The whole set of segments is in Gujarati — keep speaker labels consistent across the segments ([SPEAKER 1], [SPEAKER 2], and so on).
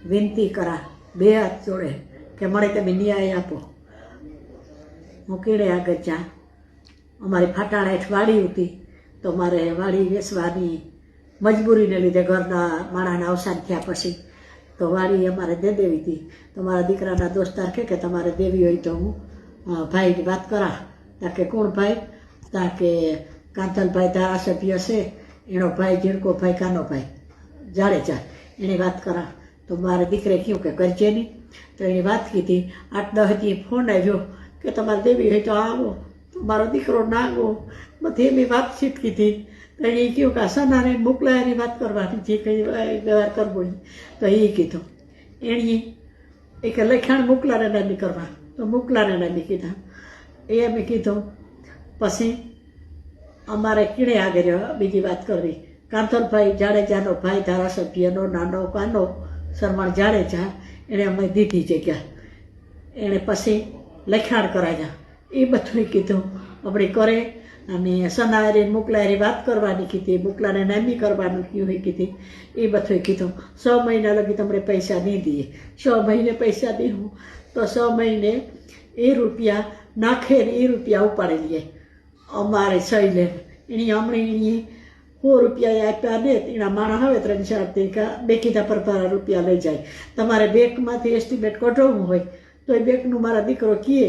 [SPEAKER 1] વિનંતી કરા બે હાથ જોડે કે મને તમે ન્યાય આપો. હું કેળે આગળ જા. અમારી ફાટાણા હેઠ વાડી હતી તો મારે વાડી વેચવાની મજબૂરીને લીધે ઘરના માણાના અવસાન થયા પછી તો વાડી અમારે દે દેવી હતી. તો મારા દીકરાના દોસ્તાર કે તમારે દેવી હોય તો હું ભાઈની વાત કરા. ત્યાં કે કોણ ભાઈ? ત્યાં કે કાંતલભાઈ ધારાસભ્ય છે એનો ભાઈ ઝીણકોભાઈ કાનોભાઈ જાડેજા એની વાત કરા. તો મારા દીકરે કહ્યું કે કરજે નહીં. તો એની વાત કીધી. 8-10 દી ફોન આવ્યો કે તમારે દેવી હોય તો આવો. તો મારો દીકરો ના ગયો. બધી એની વાતચીત કીધી. તો એને કહ્યું કે આ સનાને મોકલાયાની વાત કરવાની જે કંઈ વ્યવહાર કરવો હોય. તો એ કીધું એણે એ કે લખાણ મોકલાને નાની કરવા. તો મોકલાને નાની કીધા. એ મેં કીધું. પછી અમારે કીણે આગળ બીજી વાત કરવી. કાંતલભાઈ જાડેજાનો ભાઈ ધારાસભ્યનો નાનો કાનો શરમાણ જાડેજા એણે અમે દીધી જગ્યા. એણે પછી લખાણ કરાવ્યા. એ બધું કીધું આપણે કરે. અને સનારી મોકલાયેલી વાત કરવાની કીધી. મોકલાને નામી કરવાનું કીધું કીધી. એ બધું કીધું. 6 મહિના લગી તમને પૈસા નહીં દઈએ. 6 મહિને પૈસા દીધું તો 6 મહિને એ રૂપિયા નાખે ને એ રૂપિયા ઉપાડી લઈએ અમારે સહી લે. એની હમણાં 100 રૂપિયા આપ્યા ને એના માણસ હવે 3-4 બે કીધા પર રૂપિયા લઈ જાય. તમારે બેંકમાંથી એસ્ટિમેટ કઢાવવું હોય તો એ બેંકનું મારા દીકરો કહે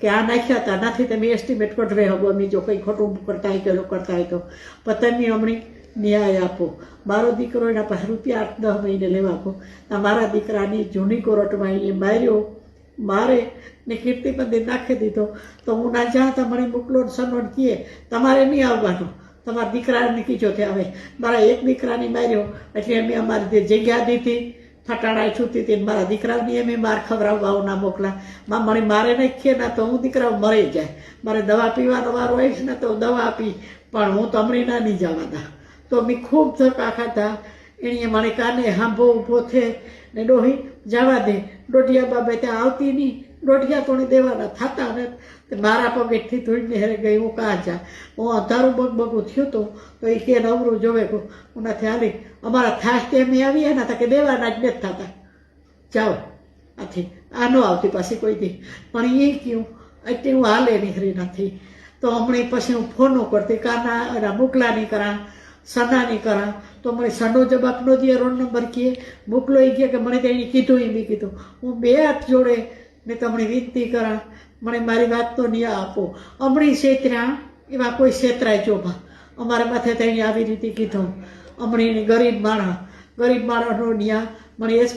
[SPEAKER 1] કે આ નાખ્યા હતા નથી તમે એસ્ટિમેટ કઢવે હગો અમે જો કંઈ ખોટું કરતા હોય કે કરતા હોય તો પણ તમે હમણાં ન્યાય આપો. મારો દીકરો એના પાસે રૂપિયા 8-10 મહિને લેવા આપો. મારા દીકરાની જૂની કોર્ટમાં એ માર્યો મારે ને કીર્તિ મંદિર નાખી દીધો. તો હું ના જાતા મને મોકલો સનોન કહે તમારે નહીં આવવાનું. તમારા દીકરાને કીધો તે હવે મારા એક દીકરાને માર્યો એટલે અમે અમારી જે જગ્યા દીધી ફટાડા છૂટી હતી મારા દીકરાની એમ માર ખવડાવવા ના મોકલા. મને મારે નાખીએ ને તો હું દીકરા મરી જાય. મારે દવા પીવાનો વારો આવીશ ને તો દવા આપી પણ હું તો હમણાં ના નહીં જવાના. તો મેં ખૂબ ધક્કા ખાધા. એણે મને કાને હાંભો ઊભો થે ને ડોહી જવા દે. દોઢિયા બાબે ત્યાં આવતી નહીં. દોઢિયા તો દેવાના થતા ને મારા પગેથી ધોઈને હેરે ગઈ. હું કાં જા હું અંધારું બગબગું થયું હતું તો એ કે નવરું જોવે હું નથી હાલી. અમારા થાશ તેમ આવીએ ને કે દેવાના જ નથી થતા. જાઓ આથી આ ન આવતી પાછી કોઈ દી. પણ એ કહ્યું એટલે હું હાલે નીકળી નથી. તો હમણાં પછી હું ફોનો કરતી કાના એના મોકલા નહીં કરા સના નહીં કરા. તો મને સનો જવાબ ન દે. રોડ નંબર કહે મોકલો એ કહે કે મને તો એને કીધું એ મેં કીધું. હું બે હાથ જોડે ને તમને વિનંતી કરા મને મારી વાત તો ન્યા આપો. હમણાં છેતર્યા એવા કોઈ છેતરાય ચોભા અમારા માથે તેને આવી રીતે કીધું. હમણાં ગરીબ માણસનો ન્યા મને